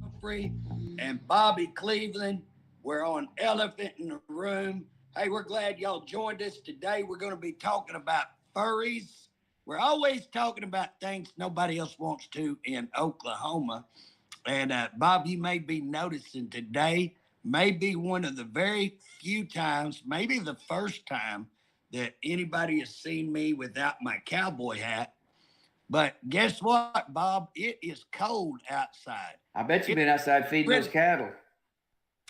Humphrey and Bobby Cleveland. We're on Elephant in the Room. Hey, we're glad y'all joined us today. We're going to be talking about furries. We're always talking about things nobody else wants to in Oklahoma. And Bob, you may be noticing today may be one of the very few times, maybe the first time, that anybody has seen me without my cowboy hat. But guess what, Bob? It is cold outside. I bet you've been outside feeding those cattle.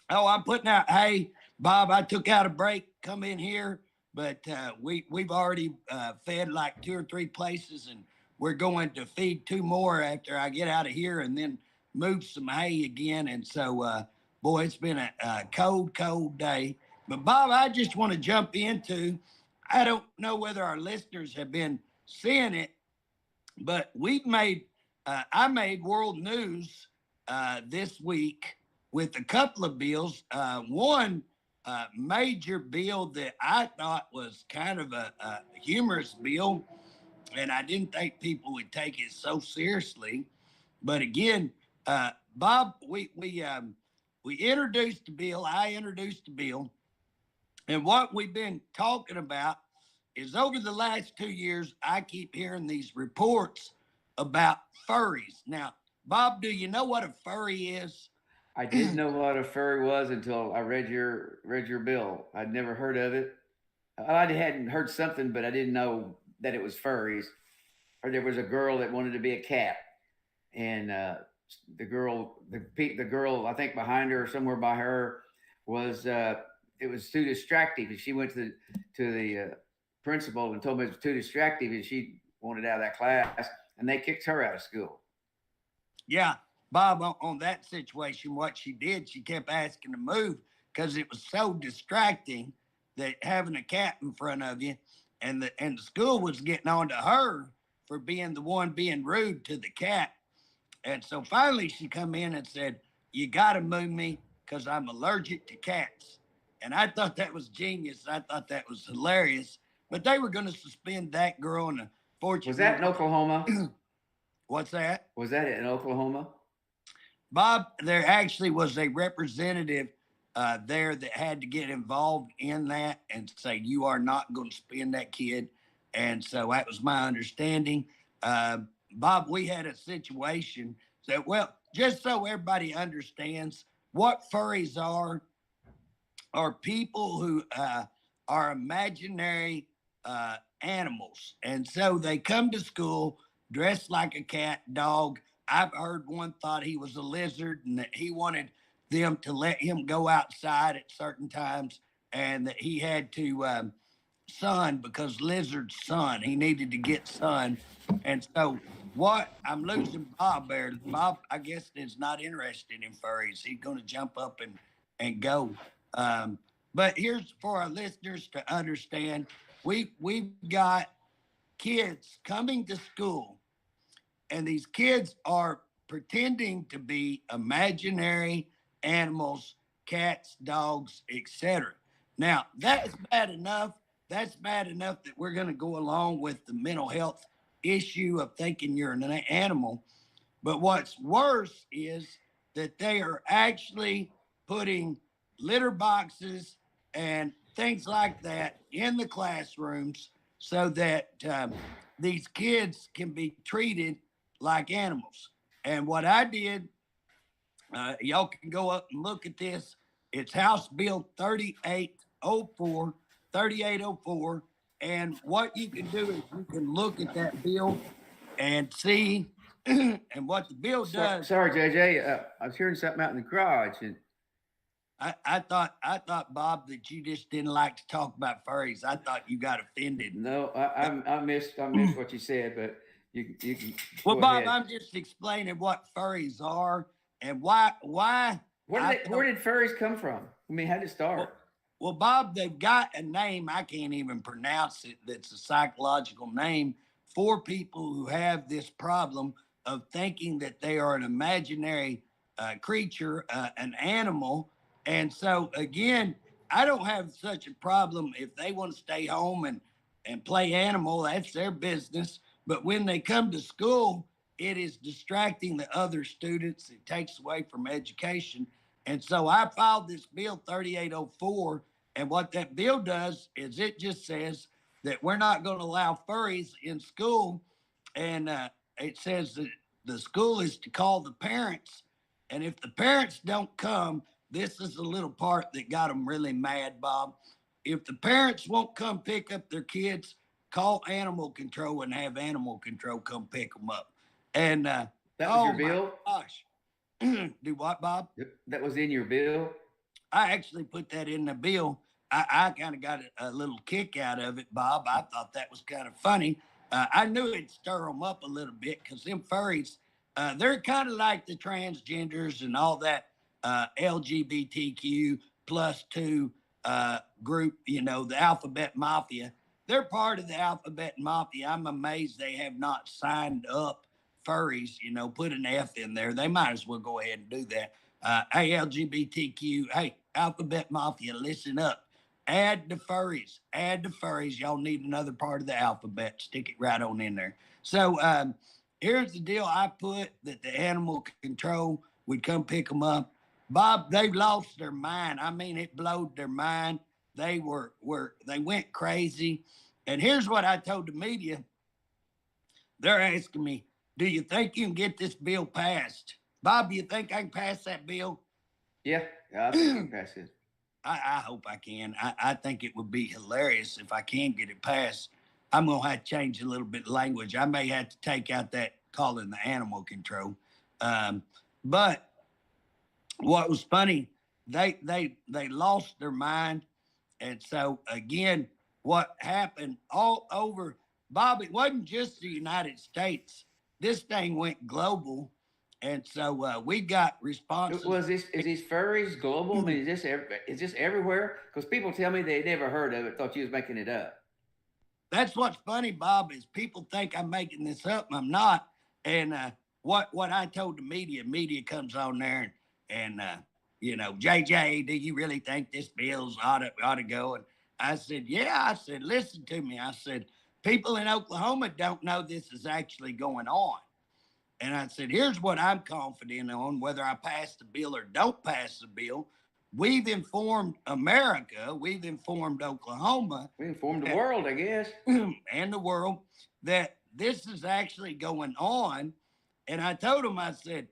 Oh, I'm putting out hay. Bob, I took out a break, come in here, but we've already fed like 2 or 3 places, and we're going to feed 2 more after I get out of here and then move some hay again. And so, boy, it's been a cold, cold day. But, Bob, I just want to jump into, I don't know whether our listeners have been seeing it, but I made world news this week with a couple of bills. One major bill that I thought was kind of a humorous bill, and I didn't think people would take it so seriously. But again, Bob, we introduced the bill. I introduced the bill, and what we've been talking about is over the last 2 years, I keep hearing these reports about furries. Now, Bob, do you know what a furry is? I didn't know what a furry was until I read your bill. I'd never heard of it. I hadn't heard something, but I didn't know that it was furries. Or there was a girl that wanted to be a cat, and the girl, I think behind her or somewhere by her was it was too distracting, and she went to the principal and told me it was too distracting, and she wanted out of that class, and they kicked her out of school. Yeah. Bob, on that situation, what she did, she kept asking to move because it was so distracting that having a cat in front of you, and the school was getting on to her for being the one being rude to the cat. And so finally she come in and said, "You got to move me because I'm allergic to cats." And I thought that was genius. I thought that was hilarious. But they were going to suspend that girl. And unfortunately, was that in Oklahoma? What's that? Was that in Oklahoma? Bob, there actually was a representative there that had to get involved in that and say, "You are not going to spend that kid." And so that was my understanding. Bob, we had a situation that, well, just so everybody understands, what furries are people who are imaginary animals. And so they come to school dressed like a cat, dog. I've heard one thought he was a lizard and that he wanted them to let him go outside at certain times and that he had to sun because lizards sun. He needed to get sun. And so I'm losing Bob there. Bob, I guess, is not interested in furries. He's going to jump up and go. But here's for our listeners to understand. We've got kids coming to school, and these kids are pretending to be imaginary animals, cats, dogs, etc. Now, that's bad enough. That's bad enough that we're going to go along with the mental health issue of thinking you're an animal. But what's worse is that they are actually putting litter boxes and things like that in the classrooms so that these kids can be treated like animals. And what I did, y'all can go up and look at this. It's House Bill 3804. And what you can do is you can look at that bill and see and what the bill does. Sorry, JJ, I was hearing something out in the garage, and I thought, Bob, that you just didn't like to talk about furries. I thought you got offended. No, I missed what you said, but you well, Bob, ahead. I'm just explaining what furries are and why. Where did furries come from? I mean, how did it start? Well, Bob, they've got a name. I can't even pronounce it. That's a psychological name for people who have this problem of thinking that they are an imaginary creature, an animal. And so, again, I don't have such a problem if they want to stay home and play animal. That's their business. But when they come to school, it is distracting the other students. It takes away from education. And so I filed this bill 3804. And what that bill does is it just says that we're not going to allow furries in school. And it says that the school is to call the parents. And if the parents don't come, this is the little part that got them really mad, Bob. If the parents won't come pick up their kids, call animal control and have animal control come pick them up. And that was your bill? Gosh. Do what, Bob? That was in your bill? I actually put that in the bill. I kind of got a little kick out of it, Bob. I thought that was kind of funny. I knew it'd stir them up a little bit because them furries, they're kind of like the transgenders and all that LGBTQ plus two group, you know, the alphabet mafia. They're part of the alphabet mafia. I'm amazed they have not signed up furries, you know, put an F in there. They might as well go ahead and do that. Hey, LGBTQ, hey, alphabet mafia, listen up. Add the furries. Add the furries. Y'all need another part of the alphabet. Stick it right on in there. So here's the deal. I put that the animal control would come pick them up. Bob, they've lost their mind. I mean, it blowed their mind. They went crazy. And here's what I told the media. They're asking me, do you think you can get this bill passed? Bob, do you think I can pass that bill? Yeah, I think you can pass it. I hope I can. I think it would be hilarious if I can get it passed. I'm going to have to change a little bit of language. I may have to take out that calling the animal control. But what was funny, they lost their mind. And so, again, what happened all over, Bob, it wasn't just the United States. This thing went global. And so we got responses. Is these furries global? I mean, is this everywhere? Because people tell me they never heard of it, thought you was making it up. That's what's funny, Bob, is people think I'm making this up, and I'm not. And what I told the media comes on there and you know, JJ, do you really think this bill's ought to go? And I said, yeah. I said, listen to me. I said, people in Oklahoma don't know this is actually going on. And I said, here's what I'm confident on, whether I pass the bill or don't pass the bill. We've informed America, we've informed Oklahoma. We informed the world, I guess. And the world that this is actually going on. And I told them, I said,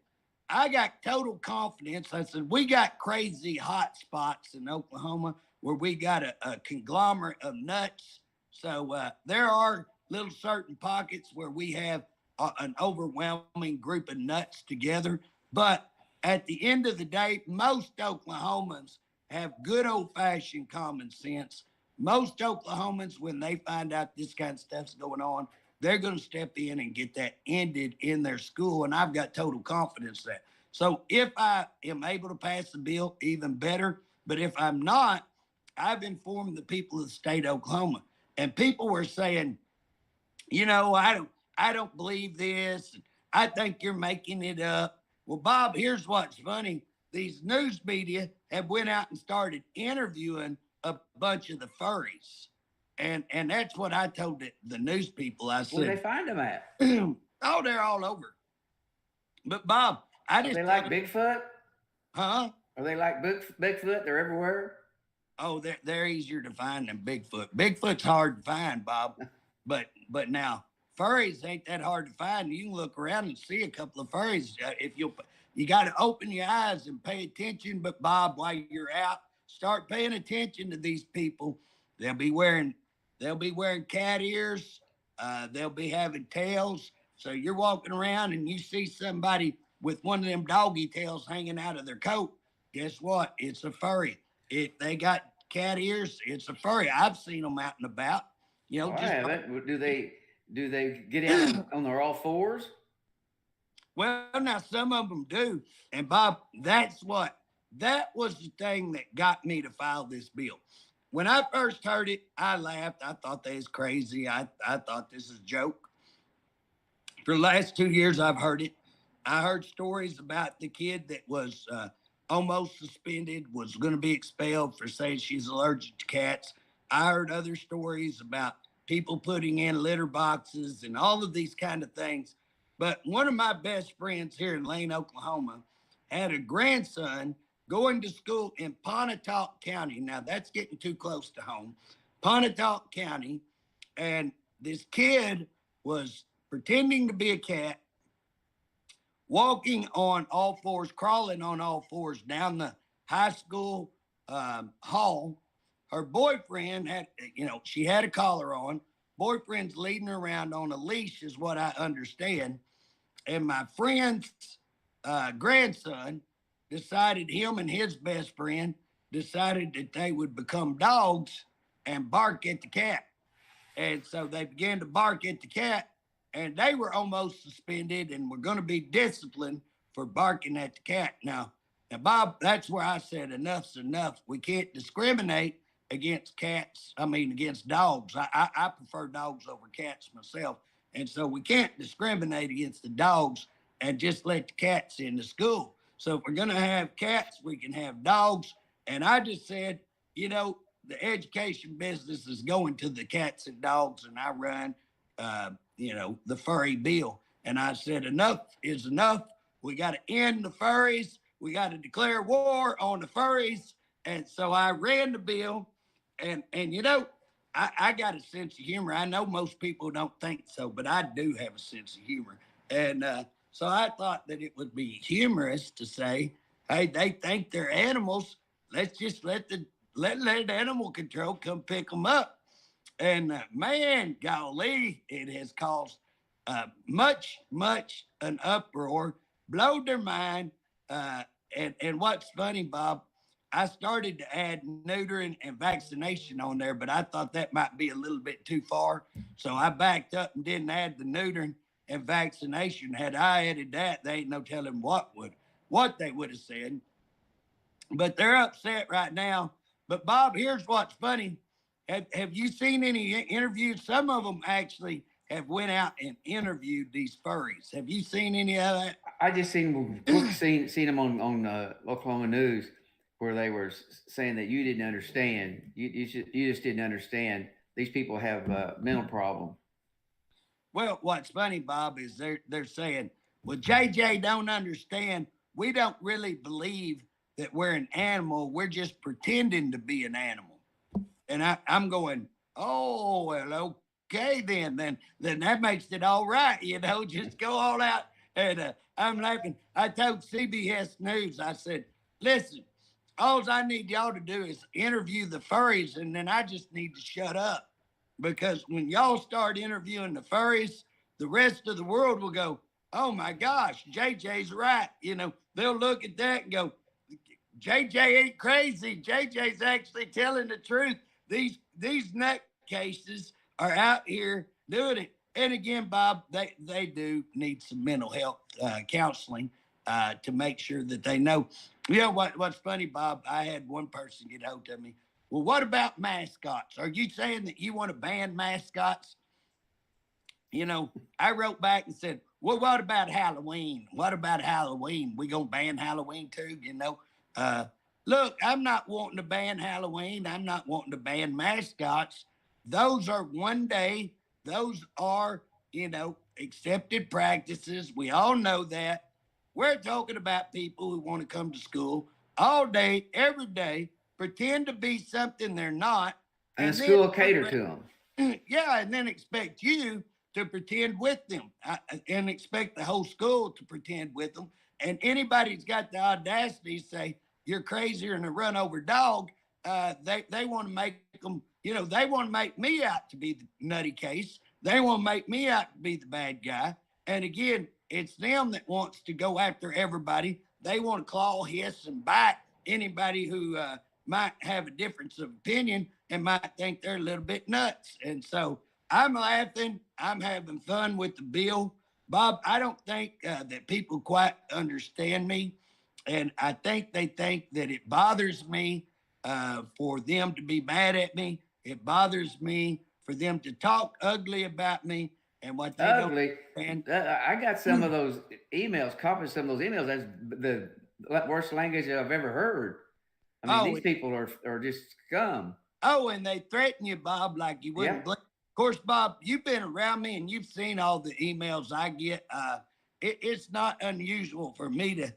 I got total confidence. I said, we got crazy hot spots in Oklahoma where we got a conglomerate of nuts. So there are little certain pockets where we have an overwhelming group of nuts together. But at the end of the day, most Oklahomans have good old-fashioned common sense. Most Oklahomans, when they find out this kind of stuff's going on, they're going to step in and get that ended in their school. And I've got total confidence that. So if I am able to pass the bill, even better. But if I'm not, I've informed the people of the state of Oklahoma. And people were saying, you know, I don't believe this. I think you're making it up. Well, Bob, here's what's funny. These news media have went out and started interviewing a bunch of the furries. And that's what I told the news people. I said, where they find them at? Oh, they're all over. But Bob, I just. Are they like Bigfoot? Huh? Are they like Bigfoot? They're everywhere? Oh, they're easier to find than Bigfoot. Bigfoot's hard to find, Bob. But now, furries ain't that hard to find. You can look around and see a couple of furries. If you got to open your eyes and pay attention. But Bob, while you're out, start paying attention to these people. They'll be wearing cat ears. They'll be having tails. So you're walking around and you see somebody with one of them doggy tails hanging out of their coat. Guess what? It's a furry. If they got cat ears, it's a furry. I've seen them out and about. You know, I haven't. Do they get out on their all fours? Well, now some of them do. And Bob, that was the thing that got me to file this bill. When I first heard it, I laughed. I thought they was crazy. I thought this is a joke. For the last 2 years, I've heard it. I heard stories about the kid that was almost suspended, was going to be expelled for saying she's allergic to cats. I heard other stories about people putting in litter boxes and all of these kind of things. But one of my best friends here in Lane, Oklahoma, had a grandson going to school in Pontotoc County. Now, that's getting too close to home. Pontotoc County. And this kid was pretending to be a cat, walking on all fours, crawling on all fours down the high school hall. Her boyfriend had, she had a collar on. Boyfriend's leading her around on a leash, is what I understand. And my friend's grandson decided, him and his best friend decided that they would become dogs and bark at the cat. And so they began to bark at the cat, and they were almost suspended and were going to be disciplined for barking at the cat. Now, Bob, that's where I said enough's enough. We can't discriminate against cats. Against dogs. I prefer dogs over cats myself. And so we can't discriminate against the dogs and just let the cats in the school. So if we're going to have cats, we can have dogs. And I just said, the education business is going to the cats and dogs, and I run, the furry bill. And I said, enough is enough. We got to end the furries. We got to declare war on the furries. And so I ran the bill, and I got a sense of humor. I know most people don't think so, but I do have a sense of humor. And so I thought that it would be humorous to say, hey, they think they're animals. Let's just let animal control come pick them up. And man, golly, it has caused much an uproar, blowed their mind. And what's funny, Bob, I started to add neutering and vaccination on there, but I thought that might be a little bit too far. So I backed up and didn't add the neutering and vaccination. Had I added that, they ain't no telling what they would have said. But they're upset right now. But Bob, here's what's funny. Have you seen any interviews? Some of them actually have went out and interviewed these furries. Have you seen any of that? I just seen them on Oklahoma News, where they were saying that you didn't understand. You just didn't understand. These people have a mental problem. Well, what's funny, Bob, is they're saying, well, JJ don't understand. We don't really believe that we're an animal. We're just pretending to be an animal. And I'm going, oh, well, okay, then that makes it all right. Just go all out. And I'm laughing. I told CBS News, I said, listen, all I need y'all to do is interview the furries, and then I just need to shut up. Because when y'all start interviewing the furries, the rest of the world will go, oh my gosh, JJ's right. They'll look at that and go, JJ ain't crazy. JJ's actually telling the truth. These nutcases are out here doing it. And again, Bob, they do need some mental health counseling to make sure that they know. What's funny, Bob, I had one person get hold of me. Well, what about mascots? Are you saying that you want to ban mascots? I wrote back and said, well, what about Halloween? What about Halloween? We gonna ban Halloween too, Look, I'm not wanting to ban Halloween. I'm not wanting to ban mascots. Those are one day. Those are, accepted practices. We all know that. We're talking about people who want to come to school all day, every day, pretend to be something they're not. And school will cater to them. Yeah, and then expect you to pretend with them and expect the whole school to pretend with them. And anybody's got the audacity to say, you're crazier than a run over dog. They want to make them, they want to make me out to be the nutty case. They want to make me out to be the bad guy. And again, it's them that wants to go after everybody. They want to claw, hiss, and bite anybody who might have a difference of opinion and might think they're a little bit nuts. And so I'm laughing. I'm having fun with the bill. Bob, I don't think that people quite understand me. And I think they think that it bothers me for them to be mad at me. It bothers me for them to talk ugly about me. And what they ugly. Don't I got some of those emails, copies of some of those emails. That's worst language I've ever heard. I mean, Oh, these people are just scum. oh, and they threaten you, Bob, like you Yeah. wouldn't blink. Of course, Bob, you've been around me and you've seen all the emails I get. It's not unusual for me to.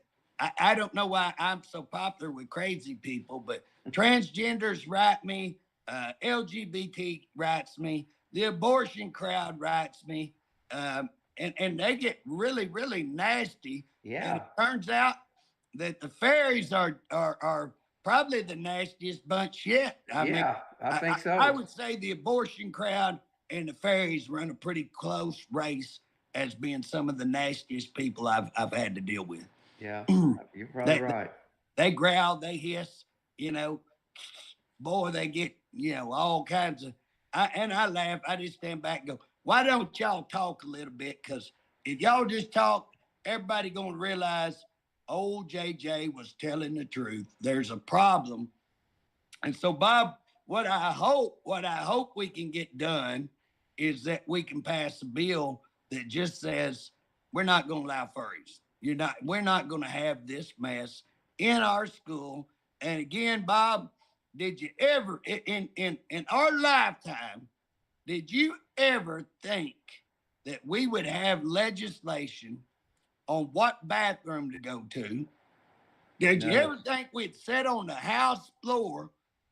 I don't know why I'm so popular with crazy people, but transgenders write me, LGBT writes me, the abortion crowd writes me, and they get really, really nasty. And Yeah. it turns out that the fairies are probably the nastiest bunch yet. I mean, Yeah. I think I so. would say the abortion crowd and the fairies run a pretty close race as being some of the nastiest people I've had to deal with. Yeah. You're probably they, right. they growl, they hiss, boy, they get, all kinds of, and I laugh. I just stand back and go, why don't y'all talk a little bit? Because if y'all just talk, everybody going to realize old JJ was telling the truth. There's a problem. And so, Bob, what I hope we can get done is that we can pass a bill that just says we're not going to allow furries. We're not going to have this mess in our school. And again, Bob, did you ever in our lifetime, did you ever think that we would have legislation on what bathroom to go to? Did you No. ever think we'd sit on the House floor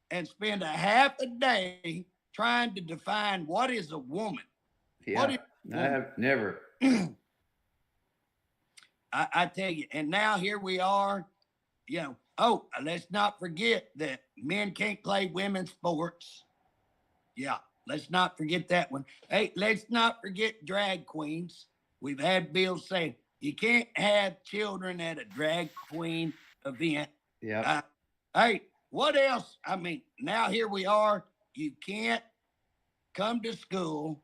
and spend a half a day trying to define what is a woman? What Yeah. is a I woman? have never. I tell you, and now here we are, oh, let's not forget that men can't play women's sports. Yeah, let's not forget that one. Hey, let's not forget drag queens. We've had bills saying you can't have children at a drag queen event. Yeah. Uh, hey, what else? I mean, now here we are. You can't come to school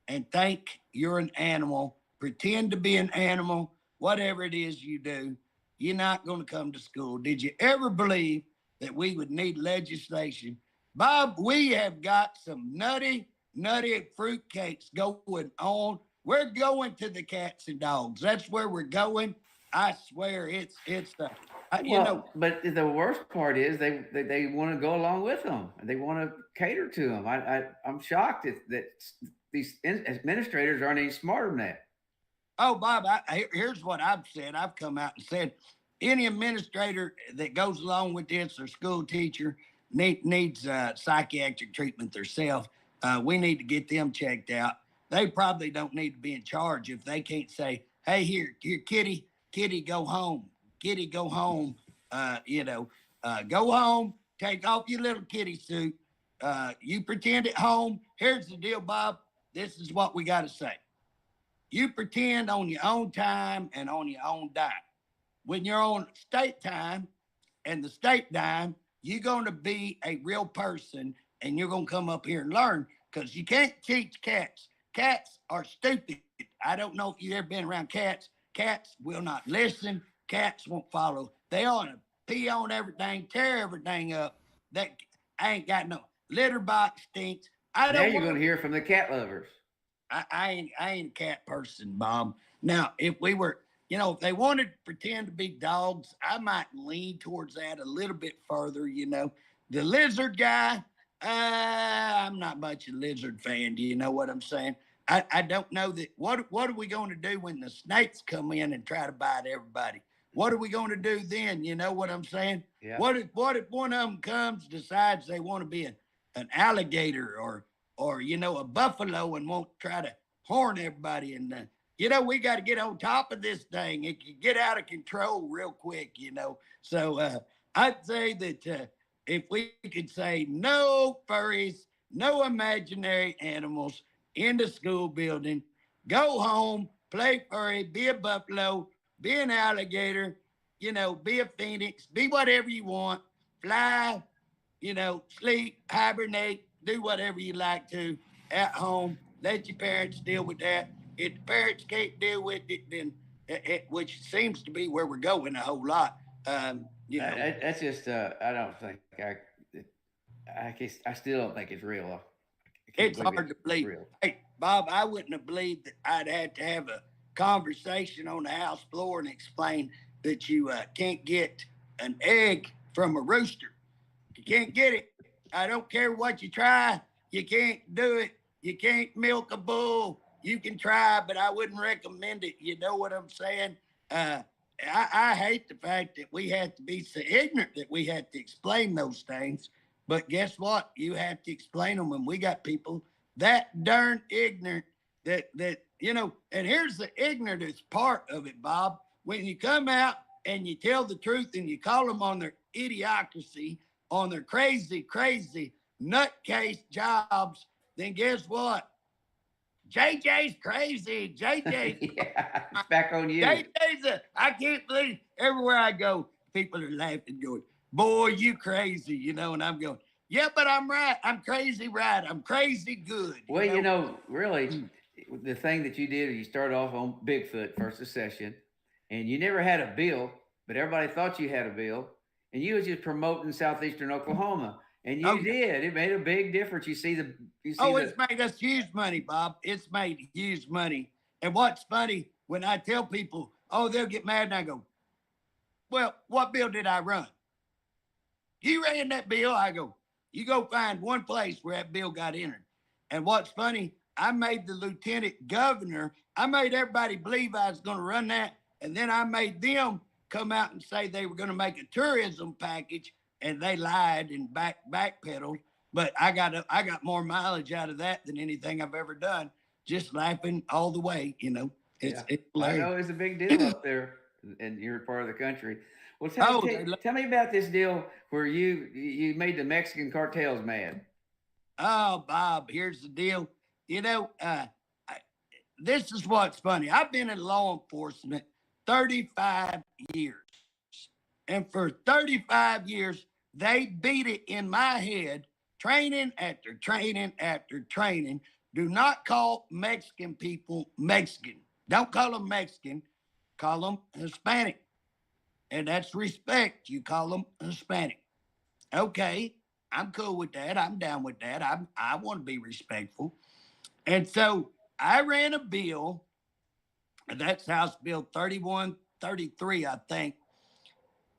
and think you're an animal, pretend to be an animal, whatever it is you do. You're not going to come to school. Did you ever believe that we would need legislation? Bob, we have got some nutty fruitcakes going on. We're going to the cats and dogs. That's where we're going. I swear it's Well, but the worst part is they want to go along with them. They want to cater to them. I'm shocked that these administrators aren't any smarter than that. Oh, Bob, here's what I've said. I've come out and said any administrator that goes along with this or school teacher needs psychiatric treatment themselves. We need to get them checked out. They probably don't need to be in charge if they can't say, hey, here, kitty, go home. Kitty, go home. Go home, take off your little kitty suit. You pretend at home. Here's the deal, Bob. This is what we got to say. You pretend on your own time and on your own dime. When you're on state time and the state dime, you're going to be a real person and you're going to come up here and learn because you can't teach cats. Cats are stupid. I don't know if you've ever been around cats. Cats will not listen. Cats won't follow. They want to pee on everything, tear everything up. That I ain't got no litter box stinks. I Now don't you're want going to hear from the cat lovers. I ain't a cat person, Bob. Now, if we were, if they wanted to pretend to be dogs, I might lean towards that a little bit further. The lizard guy, I'm not much a lizard fan. Do you know what I'm saying? I don't know that. What are we going to do when the snakes come in and try to bite everybody? What are we going to do then? You know what I'm saying? Yeah. What if one of them comes, decides they want to be an alligator or a buffalo and won't try to horn everybody. And, we got to get on top of this thing. It can get out of control real quick, So I'd say that if we could say no furries, no imaginary animals in the school building, go home, play furry, be a buffalo, be an alligator, be a phoenix, be whatever you want, fly, sleep, hibernate, do whatever you like to at home. Let your parents deal with that. If the parents can't deal with it, then which seems to be where we're going a whole lot. That's just I don't think I still don't think it's real. It's hard to believe. Real. Hey, Bob, I wouldn't have believed that I'd had to have a conversation on the House floor and explain that you can't get an egg from a rooster. You can't get it. I don't care what you try. You can't do it. You can't milk a bull. You can try, but I wouldn't recommend it. You know what I'm saying? I hate the fact that we have to be so ignorant that we have to explain those things. But guess what? You have to explain them when we got people that darn ignorant that and here's the ignorance part of it, Bob. When you come out and you tell the truth and you call them on their idiocracy, on their crazy nutcase jobs, then guess what? JJ's crazy. JJ. Yeah, it's back on you. I can't believe everywhere I go, people are laughing, going, boy, you crazy, and I'm going, yeah, but I'm right. I'm crazy right. I'm crazy good. Well, really, the thing that you did, you started off on Bigfoot first session, and you never had a bill, but everybody thought you had a bill, and you was just promoting southeastern Oklahoma, and you did. It made a big difference. It's made us huge money, Bob. It's made huge money. And what's funny, when I tell people, they'll get mad, and I go, well, what bill did I run? You ran that bill. I go, you go find one place where that bill got entered. And what's funny, I made the lieutenant governor, I made everybody believe I was going to run that. And then I made them come out and say they were going to make a tourism package, and they lied and backpedaled. But I got more mileage out of that than anything I've ever done, just laughing all the way, It's I know it's a big deal up there in your part of the country. Well, tell me about this deal where you made the Mexican cartels mad. Oh, Bob, here's the deal. This is what's funny. I've been in law enforcement 35 years. And for 35 years, they beat it in my head, training after training after training. Do not call Mexican people Mexican. Don't call them Mexican. Call them Hispanic. And that's respect. You call them Hispanic. Okay, I'm cool with that. I'm down with that. I want to be respectful. And so I ran a bill, and that's House Bill 3133, I think.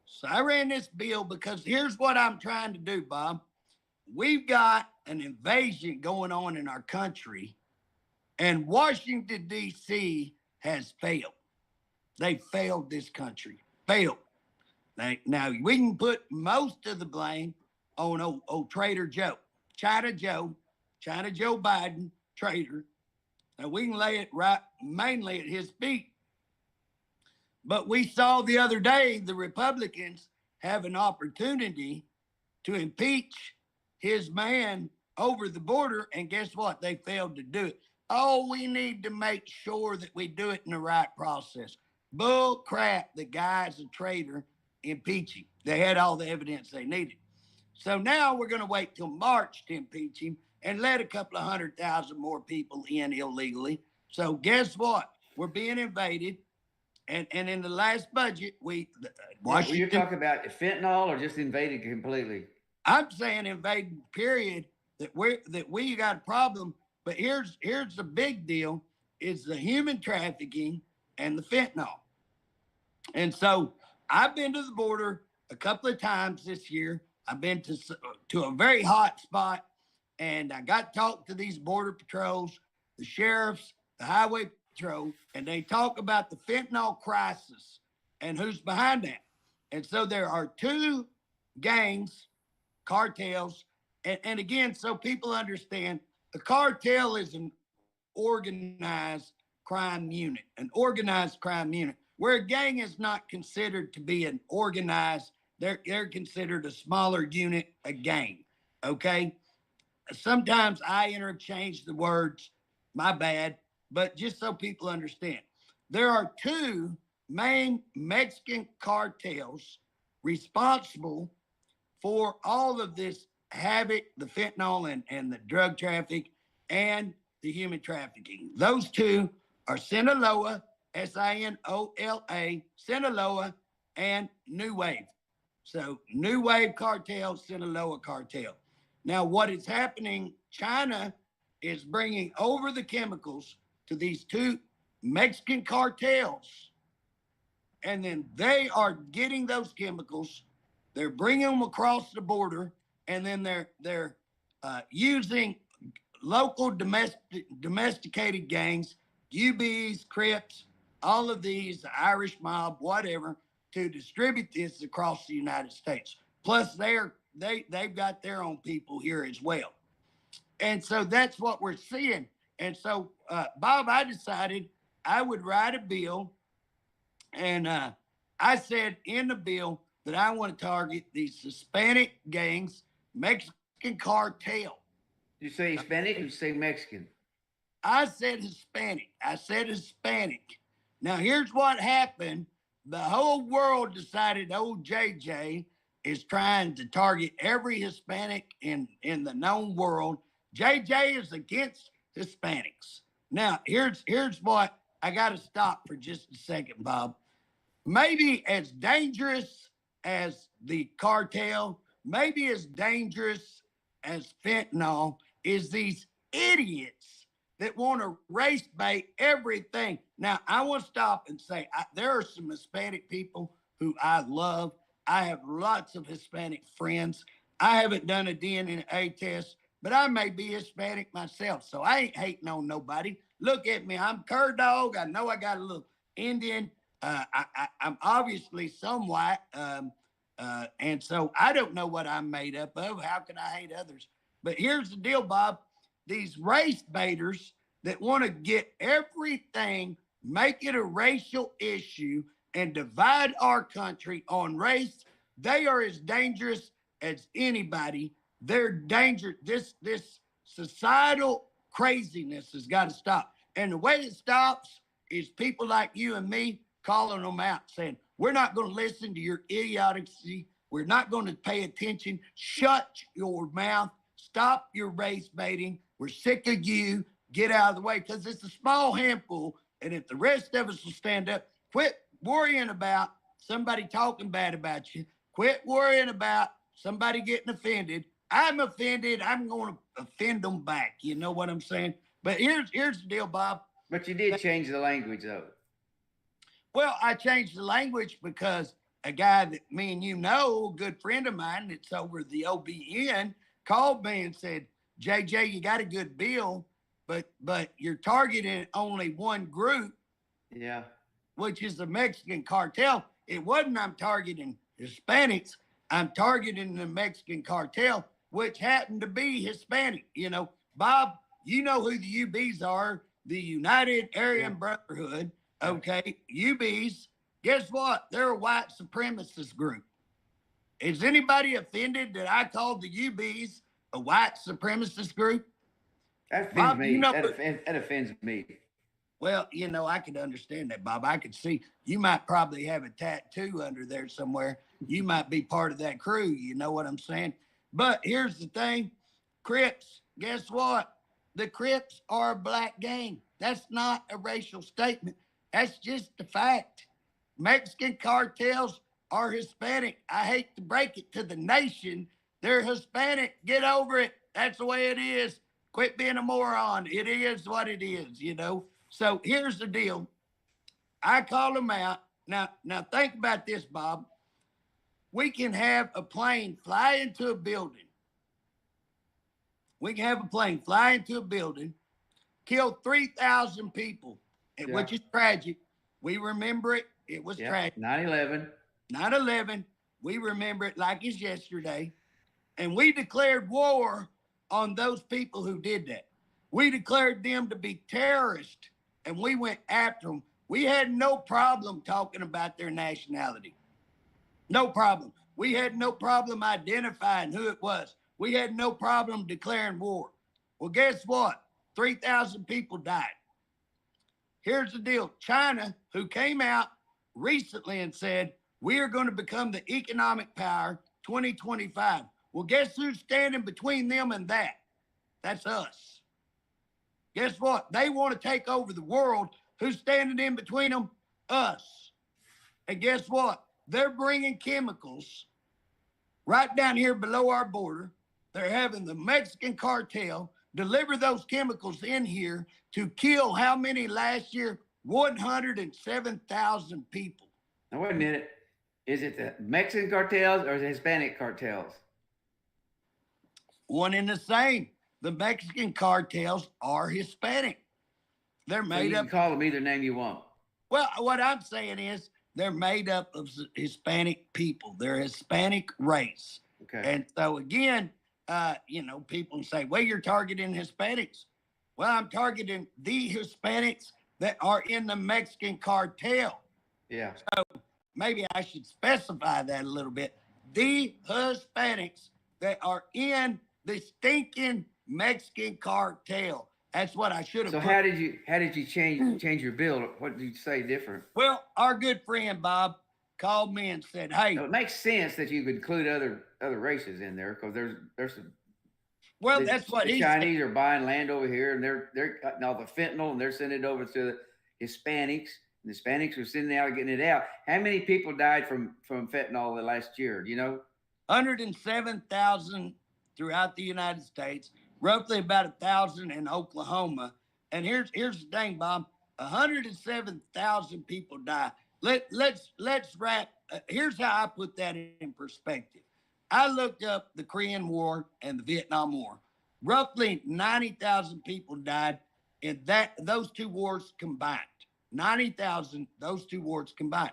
So I ran this bill because here's what I'm trying to do, Bob. We've got an invasion going on in our country, and Washington, D.C. has failed. They failed this country. Failed. Now, we can put most of the blame on old Trader Joe, China Joe Biden, traitor. Now, we can lay it right mainly at his feet. But we saw the other day the Republicans have an opportunity to impeach his man over the border, and guess what? They failed to do it. We need to make sure that we do it in the right process. Bull crap, the guy's a traitor. Impeach him. They had all the evidence they needed. So now we're going to wait till March to impeach him and let a couple of 100,000 more people in illegally. So guess what? We're being invaded. And in the last budget, Washington. Were you talking about fentanyl or just invaded completely? I'm saying invaded, period, that we got a problem. But here's the big deal, is the human trafficking and the fentanyl. And so I've been to the border a couple of times this year. I've been to a very hot spot, and I got to talk to these border patrols, the sheriffs, the highway patrol, and they talk about the fentanyl crisis and who's behind that. And so there are two gangs, cartels, and again, so people understand, a cartel is an organized crime unit, where a gang is not considered to be an organized, they're considered a smaller unit, a gang, okay? Sometimes I interchange the words, my bad, but just so people understand. There are two main Mexican cartels responsible for all of this havoc, the fentanyl and the drug traffic and the human trafficking. Those two are Sinaloa, Sinola, Sinaloa, and New Wave. So New Wave cartel, Sinaloa cartel. Now what is happening, China is bringing over the chemicals to these two Mexican cartels. and then they are getting those chemicals, they're bringing them across the border, and then they're using local domesticated gangs, UBs, Crips, all of these, the Irish mob, whatever, to distribute this across the United States. Plus, they've got their own people here as well. And so that's what we're seeing. And so, Bob, I decided I would write a bill. And I said in the bill that I want to target these Hispanic gangs, Mexican cartel. You say Hispanic or you say Mexican? I said Hispanic. I said Hispanic. Now, here's what happened. The whole world decided old JJ is trying to target every Hispanic in the known world. JJ is against Hispanics. Now, here's what I got to stop for just a second, Bob. Maybe as dangerous as the cartel, maybe as dangerous as fentanyl is these idiots that want to race bait everything. Now, I want to stop and say there are some Hispanic people who I love. I have lots of Hispanic friends. I haven't done a DNA test, but I may be Hispanic myself, so I ain't hating on nobody. Look at me. I'm cur dog. I know I got a little Indian. I'm obviously some white. And so I don't know what I'm made up of. How can I hate others? But here's the deal, Bob. These race baiters that want to get everything, make it a racial issue, and divide our country on race, they are as dangerous as anybody. They're dangerous. This societal craziness has got to stop. And the way it stops is people like you and me calling them out, saying, we're not going to listen to your idiocy. We're not going to pay attention. Shut your mouth. Stop your race baiting. We're sick of you. Get out of the way, because it's a small handful. And if the rest of us will stand up, quit worrying about somebody talking bad about you. Quit worrying about somebody getting offended. I'm offended. I'm going to offend them back. You know what I'm saying? But here's the deal, Bob. But you did change the language, though. Well, I changed the language because a guy that me and you know, a good friend of mine that's over the OBN, called me and said, JJ, you got a good bill, but you're targeting only one group. Yeah. Which is the Mexican cartel. It wasn't I'm targeting Hispanics. I'm targeting the Mexican cartel, which happened to be Hispanic. You know, Bob, you know who the UBs are, the United Aryan Brotherhood. Okay, UBs, guess what? They're a white supremacist group. Is anybody offended that I called the UBs a white supremacist group? That offends Bob, me. You know, that offends me. Well, you know, I could understand that, Bob. I could see you might probably have a tattoo under there somewhere. You might be part of that crew. You know what I'm saying? But here's the thing. Crips, guess what? The Crips are a black gang. That's not a racial statement. That's just the fact. Mexican cartels are Hispanic. I hate to break it to the nation. They're Hispanic. Get over it. That's the way it is. Quit being a moron. It is what it is, you know? So here's the deal. I call them out. Now think about this, Bob. We can have a plane fly into a building. We can have a plane fly into a building, kill 3,000 people, which is tragic. We remember it. It was tragic. 9/11. 9/11. We remember it like it's yesterday. And we declared war on those people who did that. We declared them to be terrorists, and we went after them. We had no problem talking about their nationality. No problem. We had no problem identifying who it was. We had no problem declaring war. Well, guess what? 3,000 people died. Here's the deal. China, who came out recently and said, we are going to become the economic power 2025. Well, guess who's standing between them and that? That's us. Guess what? They want to take over the world. Who's standing in between them? Us. And guess what? They're bringing chemicals right down here below our border. They're having the Mexican cartel deliver those chemicals in here to kill how many last year? 107,000 people. Now, wait a minute. Is it the Mexican cartels or the Hispanic cartels? One and the same. The Mexican cartels are Hispanic. They're So made you up. can call them either name you want. Well, what I'm saying is they're made up of Hispanic people. They're Hispanic race. Okay. And so again, people say, well, you're targeting Hispanics. Well, I'm targeting the Hispanics that are in the Mexican cartel. Yeah. So maybe I should specify that a little bit. The Hispanics that are in the stinking Mexican cartel. That's what I should have. So how did you change your bill? What did you say different? Well, our good friend Bob called me and said, "Hey, Now, it makes sense that you could include other races in there because there's some. well, that's what the he Chinese said. are buying land over here, and they're cutting all the fentanyl, and they're sending it over to the Hispanics. And the Hispanics are sending it out, getting it out. How many people died from fentanyl the last year? Do you know? 107,000 throughout the United States, roughly about 1,000 in Oklahoma. And here's the thing, Bob: 107,000 people die. Let's wrap. Here's how I put that in perspective. I looked up the Korean War and the Vietnam War. Roughly 90,000 people died in those two wars combined. 90,000, those two wars combined.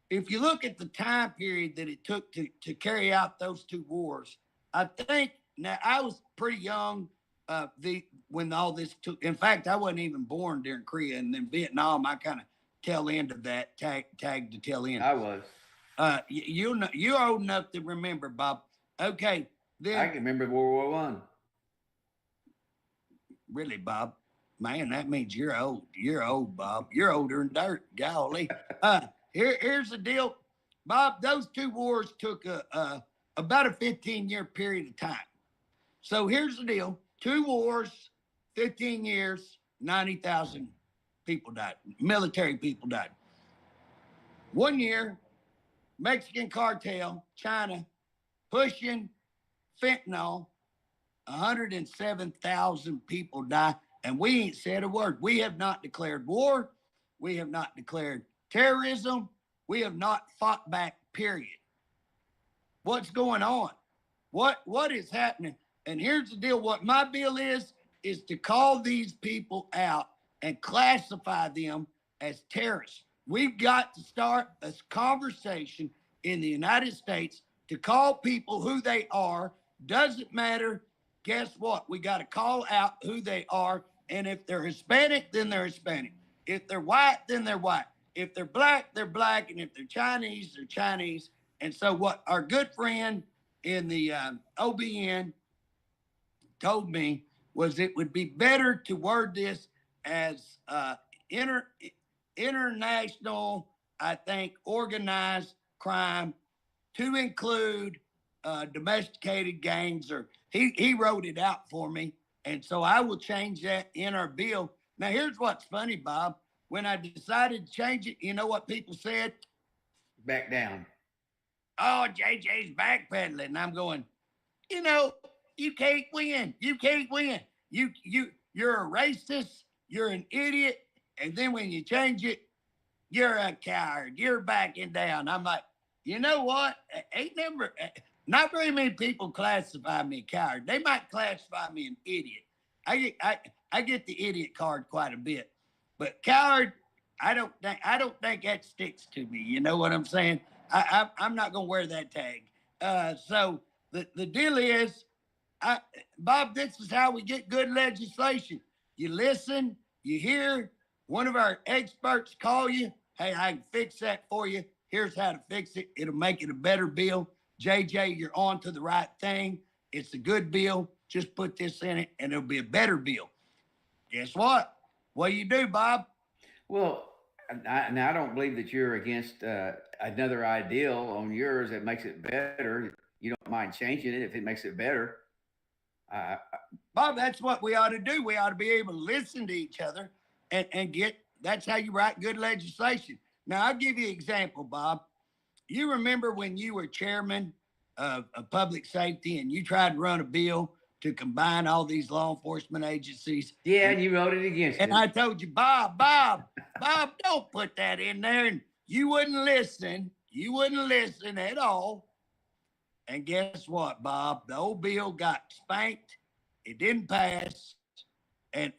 If you look at the time period that it took to carry out those two wars, I think now I was pretty young when all this took. In fact, I wasn't even born during Korea, and then Vietnam. I kind of tail end of that tag to tail end. I was. You're old enough to remember, Bob. Okay, then I can remember World War I. Really, Bob? Man, that means you're old. You're old, Bob. You're older than dirt. Golly. Here's the deal, Bob. Those two wars took about a 15-year period of time. So here's the deal: two wars, 15 years, 90,000 people died. Military people died. 1 year, Mexican cartel, China, pushing fentanyl. 107,000 people die, and we ain't said a word. We have not declared war. We have not declared terrorism. We have not fought back, period. What's going on? What is happening? And here's the deal. What my bill is to call these people out and classify them as terrorists. We've got to start a conversation in the United States to call people who they are. Doesn't matter. Guess what? We got to call out who they are. And if they're Hispanic, then they're Hispanic. If they're white, then they're white. If they're black, they're black. And if they're Chinese, they're Chinese. And so what our good friend in the OBN told me was it would be better to word this as international, I think, organized crime to include domesticated gangs, or he wrote it out for me. And so I will change that in our bill. Now, here's what's funny, Bob. When I decided to change it, you know what people said? Back down. Oh, JJ's backpedaling. And I'm going, you can't win. You can't win. You're a racist. You're an idiot. And then when you change it, you're a coward. You're backing down. I'm like, you know what? Not very many people classify me a coward. They might classify me an idiot. I get the idiot card quite a bit, but coward, I don't think that sticks to me. You know what I'm saying? I'm not gonna wear that tag. So the deal is, Bob, this is how we get good legislation. You listen, you hear, one of our experts call you. Hey, I can fix that for you. Here's how to fix it. It'll make it a better bill. JJ, you're on to the right thing. It's a good bill. Just put this in it and it'll be a better bill. Guess what? What do you do, Bob? Well, I don't believe that you're against another ideal on yours that makes it better. You don't mind changing it if it makes it better. Bob, that's what we ought to do. We ought to be able to listen to each other and that's how you write good legislation. Now, I'll give you an example, Bob. You remember when you were chairman of public safety and you tried to run a bill to combine all these law enforcement agencies? Yeah, and you wrote it against it. And I told you, Bob, don't put that in there. And You wouldn't listen. You wouldn't listen at all. And guess what, Bob? The old bill got spanked. It didn't pass, and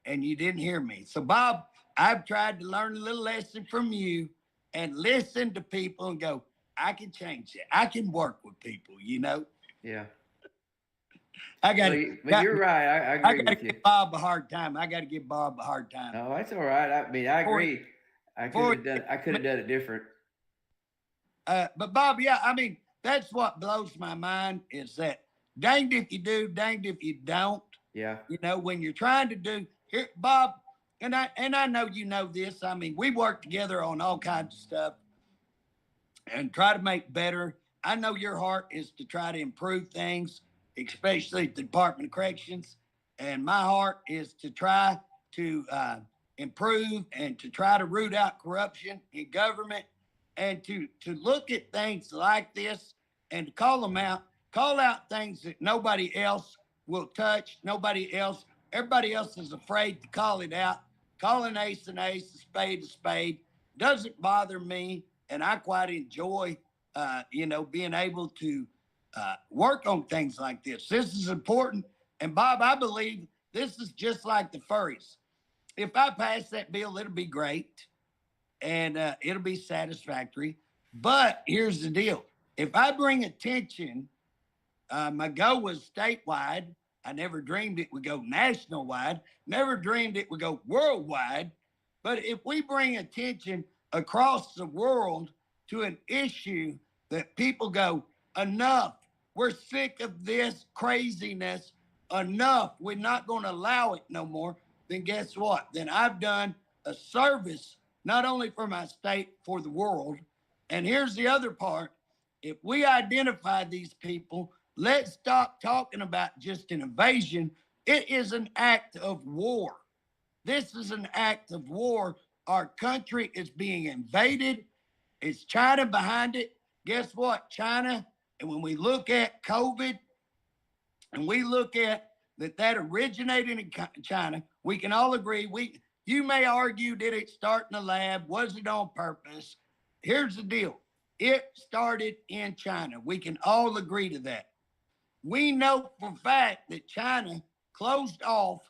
you didn't hear me. So, Bob, I've tried to learn a little lesson from you and listen to people and go, I can change it. I can work with people, you know. Yeah. I got But you're right. I agree with you. Give Bob a hard time. I got to give Bob a hard time. No, that's all right. I mean, I agree. I could have done it different. But Bob, yeah, I mean, that's what blows my mind is that danged if you do, danged if you don't. Yeah. You know, when you're trying to do here, Bob, and I know you know this. I mean, we work together on all kinds of stuff and try to make better. I know your heart is to try to improve things, especially at the Department of Corrections. And my heart is to try to improve and to try to root out corruption in government and to look at things like this and to call them out, call out things that nobody else will touch, everybody else is afraid to call it out. Call an ace, a spade doesn't bother me. And I quite enjoy, being able to work on things like this. This is important. And Bob, I believe this is just like the furries. If I pass that bill, it'll be great and it'll be satisfactory. But here's the deal. If I bring attention, my goal was statewide. I never dreamed it would go national wide, never dreamed it would go worldwide. But if we bring attention across the world to an issue that people go, enough, we're sick of this craziness, enough, we're not going to allow it no more, then guess what? Then I've done a service, not only for my state, for the world. And here's the other part. If we identify these people, let's stop talking about just an invasion. It is an act of war. This is an act of war. Our country is being invaded. It's China behind it. Guess what? China, and when we look at COVID, and we look at that originated in China, we can all agree. You may argue, did it start in a lab? Was it on purpose? Here's the deal. It started in China. We can all agree to that. We know for a fact that China closed off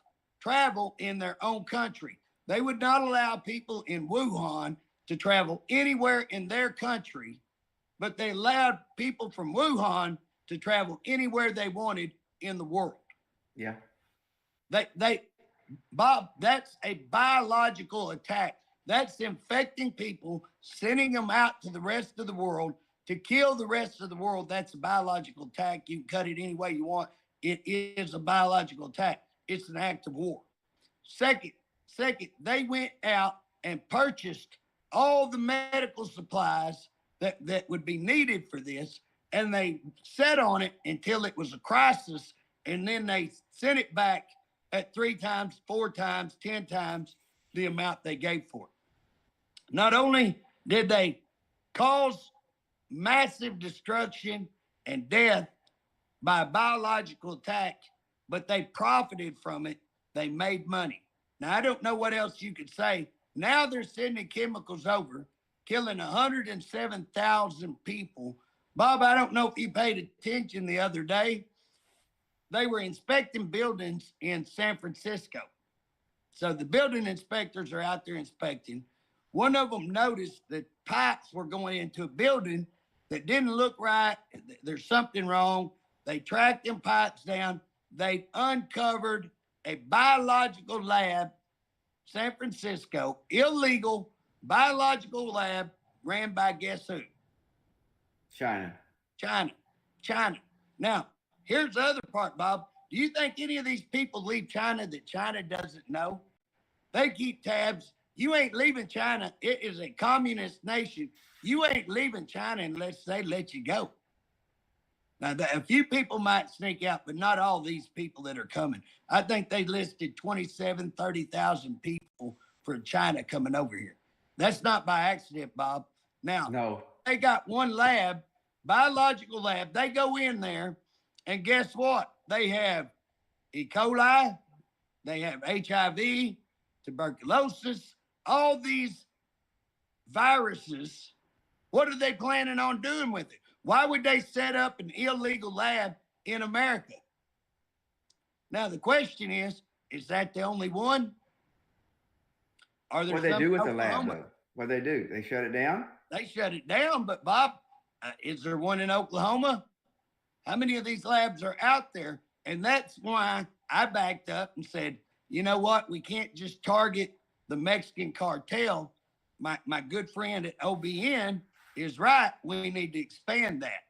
travel in their own country. They would not allow people in Wuhan to travel anywhere in their country, but they allowed people from Wuhan to travel anywhere they wanted in the world. Yeah. Bob, that's a biological attack. That's infecting people, sending them out to the rest of the world to kill the rest of the world. That's a biological attack. You can cut it any way you want. It is a biological attack. It's an act of war. Second, they went out and purchased all the medical supplies that would be needed for this, and they sat on it until it was a crisis, and then they sent it back at 3 times, 4 times, 10 times the amount they gave for it. Not only did they cause massive destruction and death by a biological attack, but they profited from it. They made money. Now, I don't know what else you could say. Now they're sending chemicals over, killing 107,000 people. Bob, I don't know if you paid attention the other day. They were inspecting buildings in San Francisco. So the building inspectors are out there inspecting. One of them noticed that pipes were going into a building that didn't look right. There's something wrong. They tracked them pipes down. They uncovered a biological lab, San Francisco, illegal biological lab ran by guess who? China. Now, here's the other part, Bob. Do you think any of these people leave China that China doesn't know? They keep tabs. You ain't leaving China. It is a communist nation. You ain't leaving China unless they let you go. Now, a few people might sneak out, but not all these people that are coming. I think they listed 27, 30,000 people for China coming over here. That's not by accident, Bob. Now, no. They got one lab, biological lab. They go in there, and guess what? They have E. coli, they have HIV, tuberculosis, all these viruses, what are they planning on doing with it? Why would they set up an illegal lab in America? Now, the question is that the only one? Are there What they some do with in the lab, Oklahoma? though? What they do? They shut it down? They shut it down, but Bob, is there one in Oklahoma? How many of these labs are out there? And that's why I backed up and said, you know what? We can't just target the Mexican cartel. My good friend at OBN is right. We need to expand that.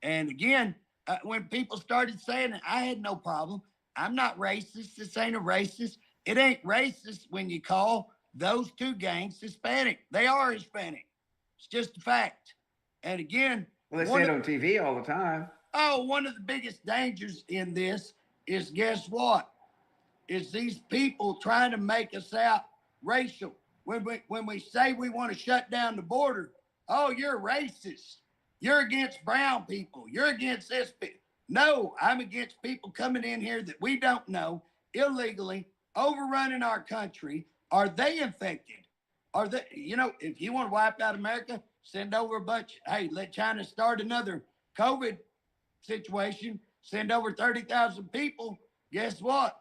And again, when people started saying it, I had no problem. I'm not racist. This ain't a racist. It ain't racist when you call those two gangs Hispanic. They are Hispanic. It's just a fact. And again, Well, they say it on TV all the time. oh, one of the biggest dangers in this is, guess what? Is these people trying to make us out racial. When we say we want to shut down the border, oh, you're racist. You're against brown people. You're against this. No, I'm against people coming in here that we don't know illegally, overrunning our country. Are they infected? Are they, you know, if you want to wipe out America, send over a bunch. Hey, let China start another COVID situation, send over 30,000 people. Guess what?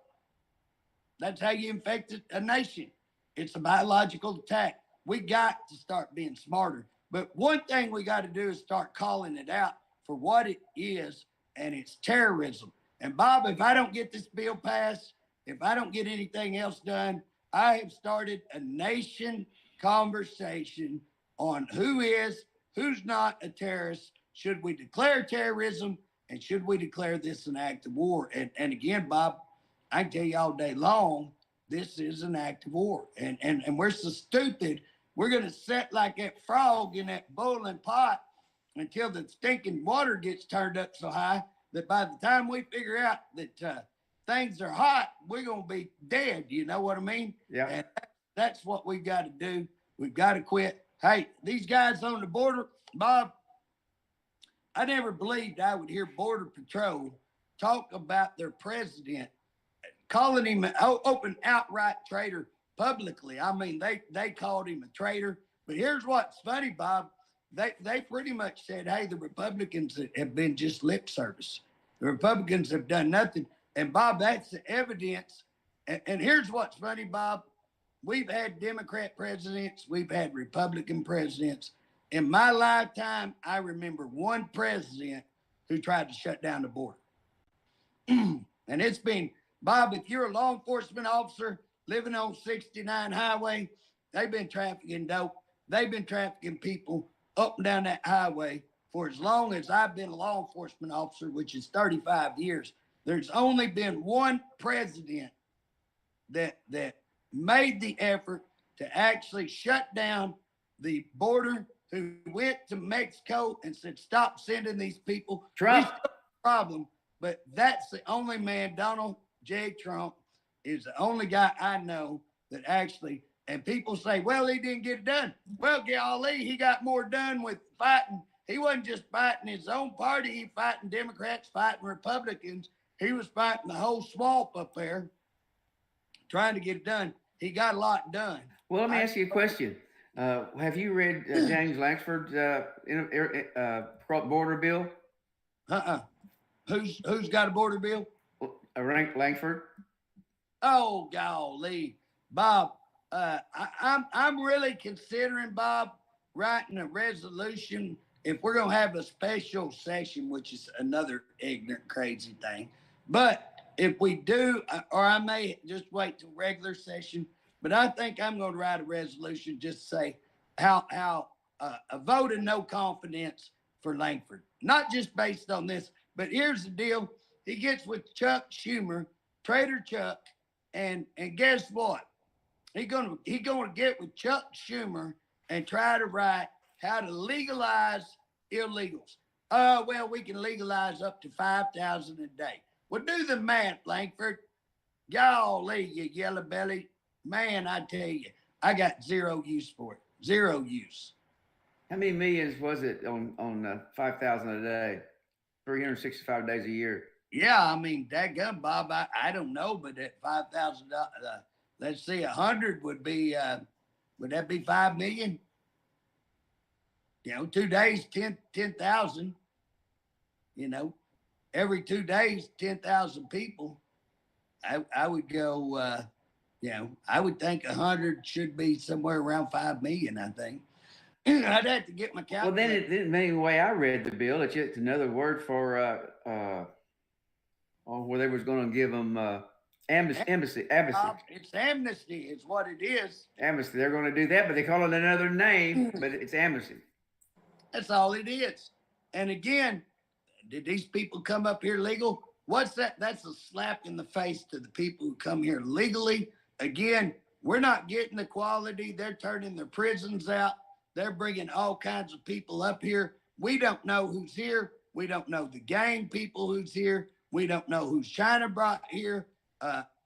That's how you infect a nation. It's a biological attack. We got to start being smarter. But one thing we got to do is start calling it out for what it is, and it's terrorism. And Bob, if I don't get this bill passed, if I don't get anything else done, I have started a nation conversation on who is, who's not a terrorist. Should we declare terrorism, and should we declare this an act of war? And again, Bob, I can tell you all day long, this is an act of war. And we're so stupid, we're going to sit like that frog in that boiling pot until the stinking water gets turned up so high that by the time we figure out that things are hot, we're going to be dead. You know what I mean? Yeah. And that's what we've got to do. We've got to quit. Hey, these guys on the border, Bob, I never believed I would hear Border Patrol talk about their president, calling him an open, outright traitor publicly. I mean, they called him a traitor. But here's what's funny, Bob. They pretty much said, hey, the Republicans have been just lip service. The Republicans have done nothing. And, Bob, that's the evidence. And here's what's funny, Bob. We've had Democrat presidents. We've had Republican presidents. In my lifetime, I remember one president who tried to shut down the border. And it's been, Bob, if you're a law enforcement officer living on 69 highway, they've been trafficking dope. They've been trafficking people up and down that highway for as long as I've been a law enforcement officer, which is 35 years. There's only been one president that made the effort to actually shut down the border, who went to Mexico and said, stop sending these people. Trump. We still have a problem, but that's the only man, Donald J. Trump, is the only guy I know that actually, and people say, well, he didn't get it done. Well, golly, he got more done with fighting. He wasn't just fighting his own party. He fighting Democrats, fighting Republicans. He was fighting the whole swamp up there, trying to get it done. He got a lot done. Well, let me ask you a question. Have you read James Langsford's border bill? Who's got a border bill? Langsford. Oh, golly, Bob. I'm really considering, Bob, writing a resolution. If we're gonna have a special session, which is another ignorant, crazy thing, but if we do, or I may just wait till regular session. But I think I'm going to write a resolution just to say how a vote of no confidence for Langford, not just based on this. But here's the deal: he gets with Chuck Schumer, Trader Chuck, and guess what? He gonna get with Chuck Schumer and try to write how to legalize illegals. Oh, well, we can legalize up to 5,000 a day. Well, do the math, Langford. Golly, you yellow belly. Man, I tell you, I got zero use for it. Zero use. How many millions was it on 5,000 a day, 365 days a year? Yeah, I mean, dadgum, Bob, I don't know, but at $5,000, let's see, 100 would be, would that be 5 million? 2 days, 10,000, every 2 days, 10,000 people. I would go, I would think 100 should be somewhere around 5 million, I think. I'd have to get my Well, then calculator. the way I read the bill, it's just another word for where they was going to give them amnesty. It's amnesty, is what it is. Amnesty. They're going to do that, but they call it another name, but it's amnesty. That's all it is. And again, did these people come up here legal? What's that? That's a slap in the face to the people who come here legally. Again, we're not getting the quality. They're turning their prisons out. They're bringing all kinds of people up here. We don't know who's here. We don't know the gang people who's here. We don't know who's China brought here.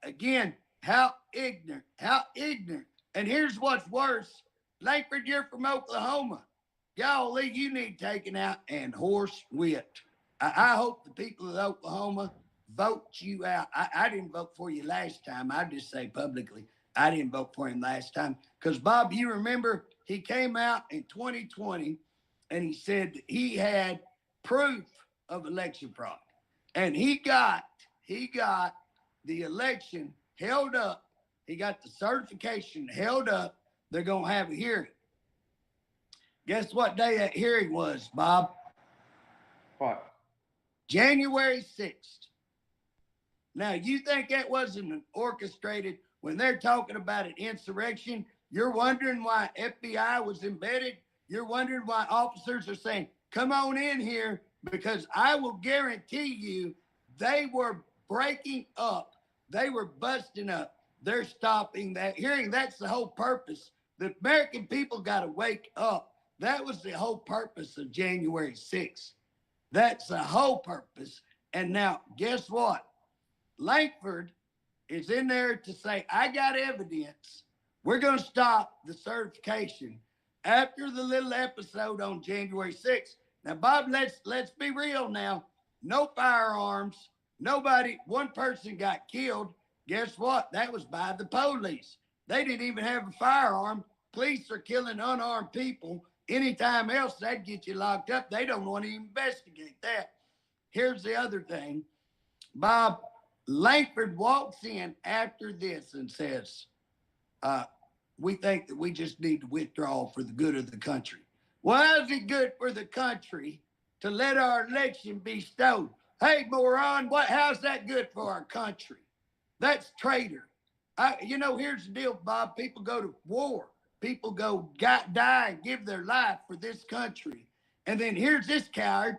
Again, how ignorant, how ignorant. And here's what's worse. Langford, you're from Oklahoma. Golly, you need taken out and horse whipped. I hope the people of Oklahoma vote you out. I didn't vote for you last time. I just say publicly, I didn't vote for him last time. Because, Bob, you remember he came out in 2020 and he said that he had proof of election fraud. And he got the election held up. He got the certification held up. They're going to have a hearing. Guess what day that hearing was, Bob? What? January 6th. Now, you think that wasn't orchestrated when they're talking about an insurrection? You're wondering why FBI was embedded? You're wondering why officers are saying, come on in here, because I will guarantee you they were breaking up. They were busting up. They're stopping that hearing. That's the whole purpose. The American people got to wake up. That was the whole purpose of January 6th. That's the whole purpose. And now, guess what? Langford is in there to say, I got evidence. We're going to stop the certification after the little episode on January 6th. Now, Bob, let's be real now. No firearms. Nobody, one person got killed. Guess what? That was by the police. They didn't even have a firearm. Police are killing unarmed people. Anytime else, that'd get you locked up. They don't want to investigate that. Here's the other thing. Bob, Langford walks in after this and says, we think that we just need to withdraw for the good of the country. Well, how's it good for the country to let our election be stolen? Hey, moron, how's that good for our country? That's traitor. Here's the deal, Bob. People go to war. People die and give their life for this country. And then here's this coward,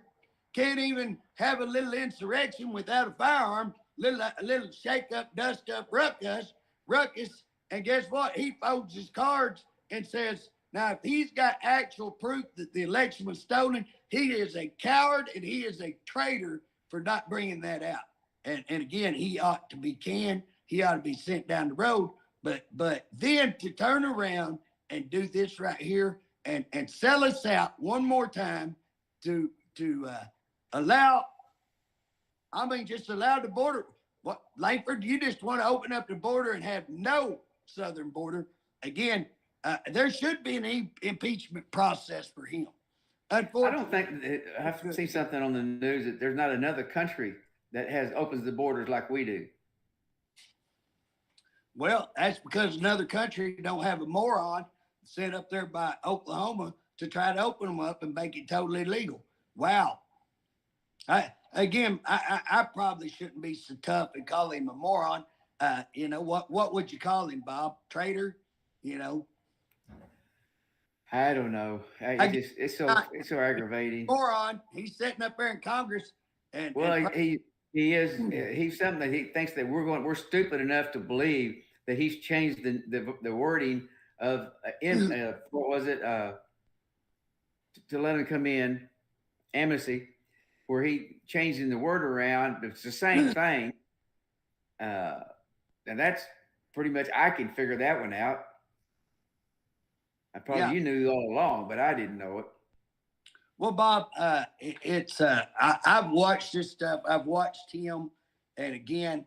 can't even have a little insurrection without a firearm, a little shake up, dust up, ruckus. And guess what? He folds his cards and says, now, if he's got actual proof that the election was stolen, he is a coward and he is a traitor for not bringing that out. And again, he ought to be canned. He ought to be sent down the road. But then to turn around and do this right here and sell us out one more time to allow the border. What, Langford, you just want to open up the border and have no southern border. Again, there should be an impeachment process for him. I don't think I have to see something on the news that there's not another country that opens the borders like we do. Well, that's because another country don't have a moron sent up there by Oklahoma to try to open them up and make it totally legal. Wow. I probably shouldn't be so tough and call him a moron. What would you call him, Bob? Traitor? I don't know. It's so aggravating. Moron. He's sitting up there in Congress, and he's something that he thinks that we're stupid enough to believe that he's changed the wording of what was it to let him come in, amnesty, where he changing the word around. It's the same thing, and that's pretty much, I can figure that one out. You knew all along, but I didn't know it. Well, Bob, I've watched this stuff. I've watched him, and again,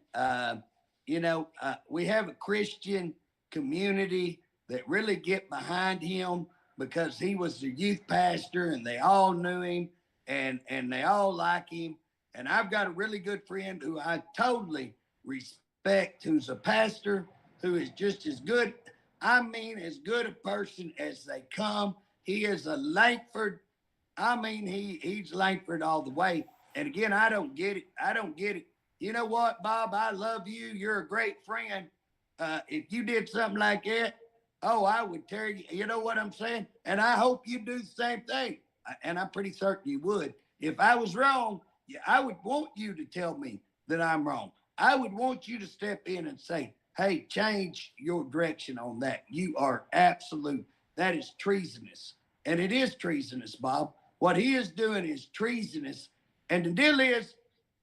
we have a Christian community that really get behind him. because he was the youth pastor and they all knew him and they all like him. And I've got a really good friend who I totally respect, who's a pastor, who is just as good, I mean, as good a person as they come. He is a Langford. I mean, he's Langford all the way. And again, I don't get it. I don't get it. You know what, Bob? I love you. You're a great friend. If you did something like that, oh, I would tear you. You know what I'm saying? And I hope you do the same thing. And I'm pretty certain you would. If I was wrong, I would want you to tell me that I'm wrong. I would want you to step in and say, hey, change your direction on that. You are absolute. That is treasonous. And it is treasonous, Bob. What he is doing is treasonous. And the deal is,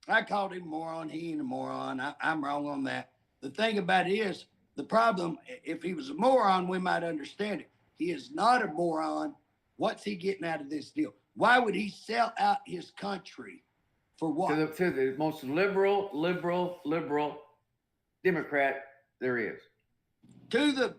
I called him a moron. He ain't a moron. I'm wrong on that. The thing about it is, the problem, if he was a moron, we might understand it. He is not a moron. What's he getting out of this deal? Why would he sell out his country for what? To the most liberal Democrat there is. To the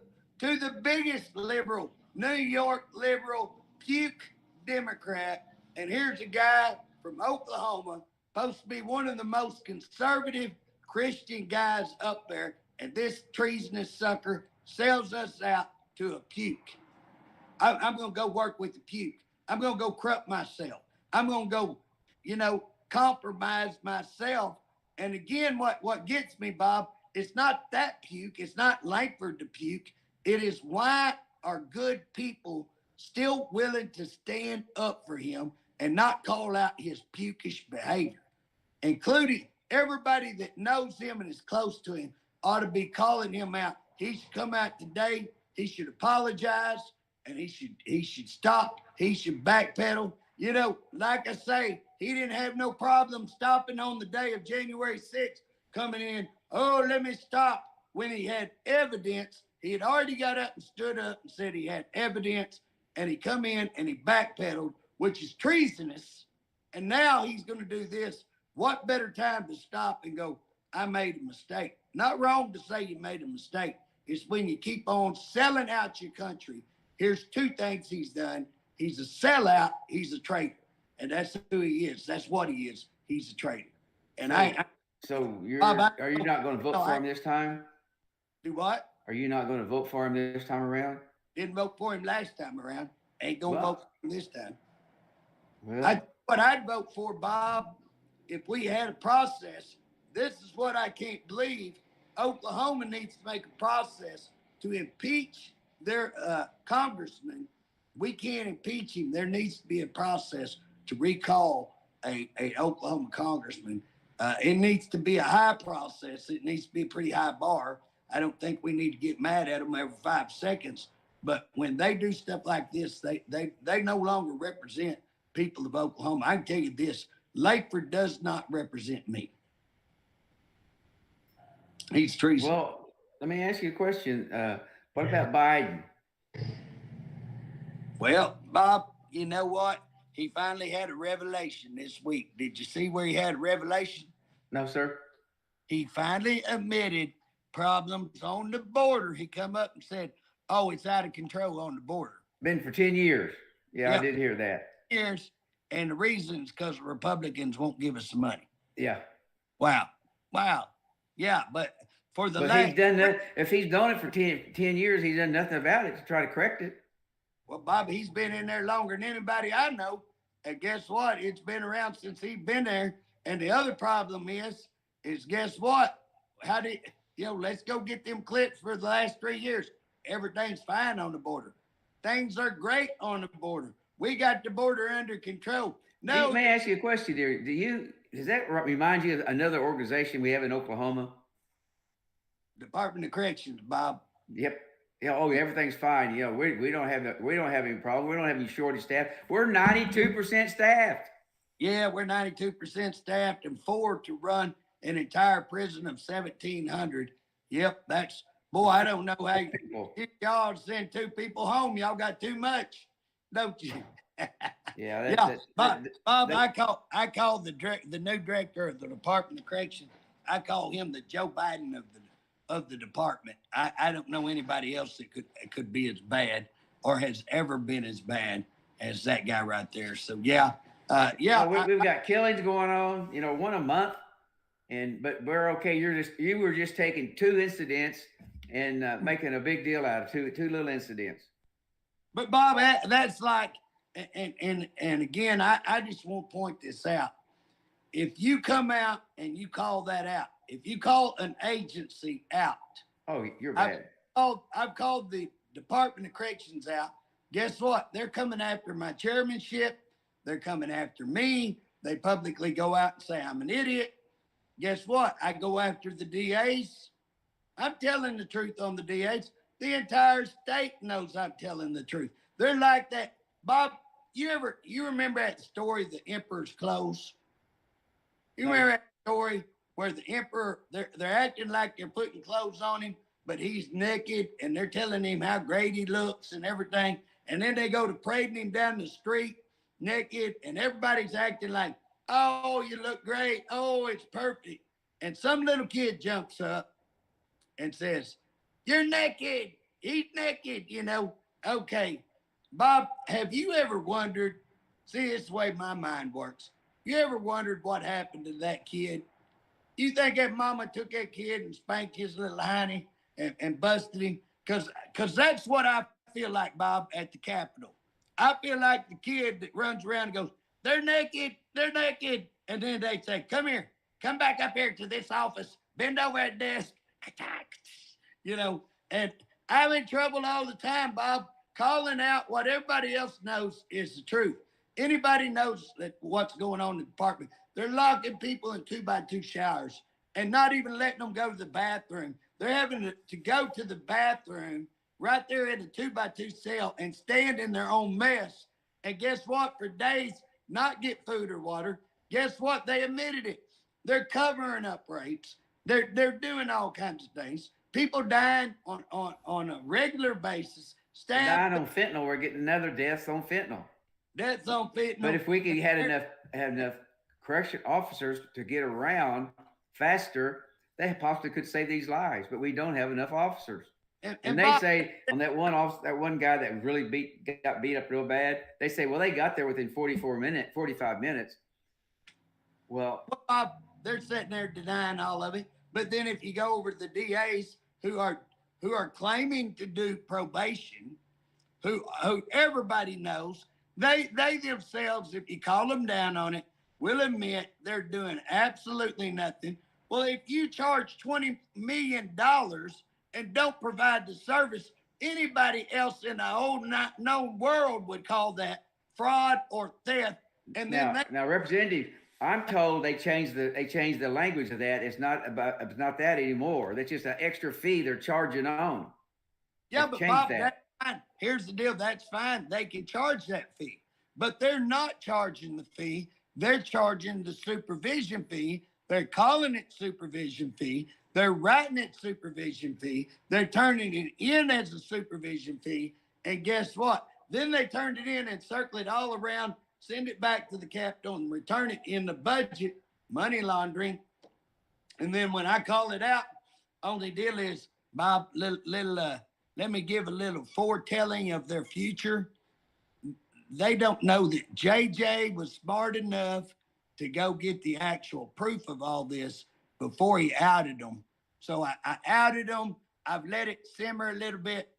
biggest liberal, New York liberal, puke Democrat. And here's a guy from Oklahoma, supposed to be one of the most conservative Christian guys up there. And this treasonous sucker sells us out to a puke. I'm going to go work with the puke. I'm going to go corrupt myself. I'm going to go, compromise myself. And again, what gets me, Bob, it's not that puke. It's not Langford the puke. It is why are good people still willing to stand up for him and not call out his pukish behavior, including everybody that knows him and is close to him ought to be calling him out. He should come out today. He should apologize, and he should stop. He should backpedal. Like I say, he didn't have no problem stopping on the day of January 6th, coming in, oh, let me stop, when he had evidence. He had already got up and stood up and said he had evidence, and he come in and he backpedaled, which is treasonous. And now he's going to do this. What better time to stop and go, I made a mistake? Not wrong to say you made a mistake. It's when you keep on selling out your country. Here's two things he's done. He's a sellout. He's a traitor. And that's who he is. That's what he is. He's a traitor. And So Bob, are you not going to vote for him this time? Do what? Are you not going to vote for him this time around? Didn't vote for him last time around. Ain't going to vote for him this time. Well, What I'd vote for, Bob, if we had a process, this is what I can't believe. Oklahoma needs to make a process to impeach their congressman. We can't impeach him. There needs to be a process to recall a Oklahoma congressman. It needs to be a high process. It needs to be a pretty high bar. I don't think we need to get mad at them every 5 seconds. But when they do stuff like this, they no longer represent people of Oklahoma. I can tell you this, Langford does not represent me. He's treason. Well, let me ask you a question. What about Biden? Well, Bob, you know what? He finally had a revelation this week. Did you see where he had a revelation? No, sir. He finally admitted problems on the border. He come up and said, oh, it's out of control on the border. Been for 10 years. Yeah, Yep. I did hear that. Years. And the reason is because Republicans won't give us the money. Yeah. Wow. Yeah, but for the But he's done that. If he's done it for 10 years, he's done nothing about it to try to correct it. Well, Bobby, he's been in there longer than anybody I know. And guess what? It's been around since he's been there. And the other problem is guess what? Let's go get them clips for the last 3 years. Everything's fine on the border. Things are great on the border. We got the border under control. No. Let me ask you a question there. Does that remind you of another organization we have in Oklahoma? Department of Corrections, Bob. Yep. Yeah. Oh, everything's fine. We don't have any problem. We don't have any shortage staff. We're 92% staffed. Yeah, we're 92% staffed and 4 to run an entire prison of 1,700. Yep, boy, I don't know how y'all send 2 people home. Y'all got too much, don't you? Yeah. Bob, I call the new director of the Department of Corrections. I call him the Joe Biden of the department. I don't know anybody else that could be as bad. or has ever been as bad as that guy right there. So yeah, yeah. Well, we've got killings going on, one a month, but we're okay. You were just taking two incidents and making a big deal out of two little incidents. But Bob, that's like, and again, I just want to point this out. If you come out and you call that out, if you call an agency out, oh, you're bad. I've called the Department of Corrections out. Guess what? They're coming after my chairmanship. They're coming after me. They publicly go out and say I'm an idiot. Guess what? I go after the DAs. I'm telling the truth on the DAs. The entire state knows I'm telling the truth. They're like that. Bob, you remember that story, The Emperor's Clothes? You remember that story where the emperor, they're acting like they're putting clothes on him, but he's naked and they're telling him how great he looks and everything. And then they go to parading him down the street naked and everybody's acting like, oh, you look great. Oh, it's perfect. And some little kid jumps up and says, you're naked. He's naked, Okay. Bob, have you ever wondered, see, it's the way my mind works. You ever wondered what happened to that kid? You think that mama took that kid and spanked his little hiney and busted him? Because that's what I feel like, Bob, at the Capitol. I feel like the kid that runs around and goes, they're naked. And then they say, come here, come back up here to this office, bend over at the desk. And I'm in trouble all the time, Bob, calling out what everybody else knows is the truth. Anybody knows that what's going on in the department. They're locking people in 2x2 showers and not even letting them go to the bathroom. They're having to go to the bathroom right there in a 2x2 cell and stand in their own mess. And guess what? For days, not get food or water. Guess what? They admitted it. They're covering up rapes. They're doing all kinds of things. People dying on a regular basis. Dying on fentanyl. We're getting another death on fentanyl. That's on fentanyl. But if we could had enough correction officers to get around faster, they possibly could save these lives. But we don't have enough officers. And they say on that one guy that really got beat up real bad, they say, well, they got there within 45 minutes. Well, Bob, they're sitting there denying all of it. But then if you go over to the DAs who are claiming to do probation, who everybody knows, they themselves, if you call them down on it, will admit they're doing absolutely nothing. Well, if you charge $20 million and don't provide the service, anybody else in the whole known world would call that fraud or theft. And then now, Representative, I'm told they changed the language of that. It's not that anymore. That's just an extra fee they're charging on. Yeah, but Bob, that's fine. Here's the deal. That's fine. They can charge that fee, but they're not charging the fee. They're charging the supervision fee. They're calling it supervision fee. They're writing it supervision fee. They're turning it in as a supervision fee. And guess what? Then they turned it in and circle it all around, send it back to the Capitol and return it in the budget, money laundering. And then when I call it out, only deal is, Bob, let me give a little foretelling of their future. They don't know that JJ was smart enough to go get the actual proof of all this before he outed them. So I outed them. I've let it simmer a little bit.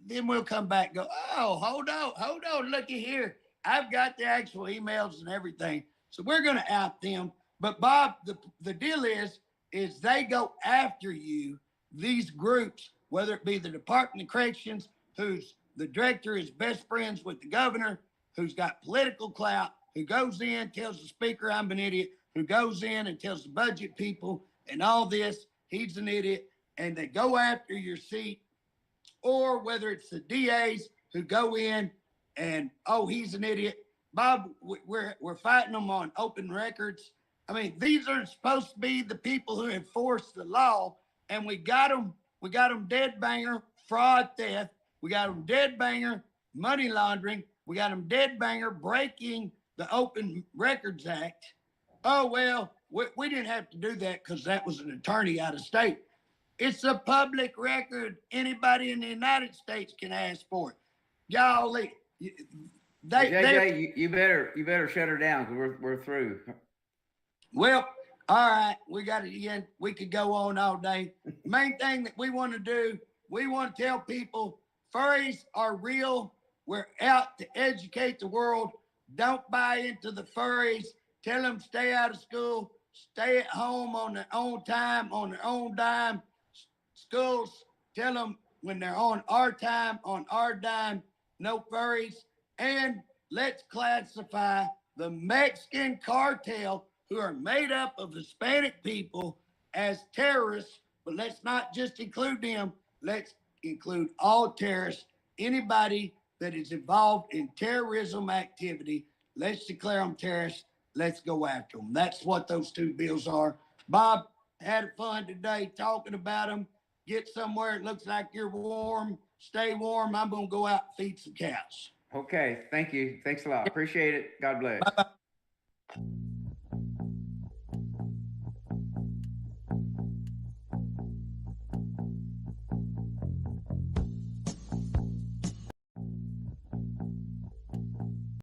Then we'll come back and go, oh, hold on, looky here. I've got the actual emails and everything. So we're going to out them. But Bob, the deal is they go after you, these groups, whether it be the Department of Corrections, who's the director is best friends with the governor, who's got political clout, who goes in, tells the speaker I'm an idiot, who goes in and tells the budget people and all this, he's an idiot, and they go after your seat, or whether it's the DAs who go in and, oh, he's an idiot. Bob, we're fighting them on open records. I mean, these are supposed to be the people who enforce the law, and we got them dead banger, fraud, theft. We got them dead banger, money laundering. We got them dead banger, breaking the Open Records Act. Oh, well, we didn't have to do that because that was an attorney out of state. It's a public record. Anybody in the United States can ask for it. golly, they, JJ, you better shut her down because we're through. well, all right, we got it again. We could go on all day. Main thing that we want to do, we want to tell people furries are real. We're out to educate the world. Don't buy into the furries. Tell them stay out of school, stay at home on their own time, on their own dime. Schools, tell them when they're on our time, on our dime, no furries. And let's classify the Mexican cartel, who are made up of Hispanic people, as terrorists. But let's not just include them. Let's include all terrorists, anybody that is involved in terrorism activity. Let's declare them terrorists. Let's go after them. That's what those two bills are. Bob, had fun today talking about them. Get somewhere it looks like you're warm. Stay warm. I'm going to go out and feed some cats. Okay. Thank you. Thanks a lot. Appreciate it. God bless. Bye-bye.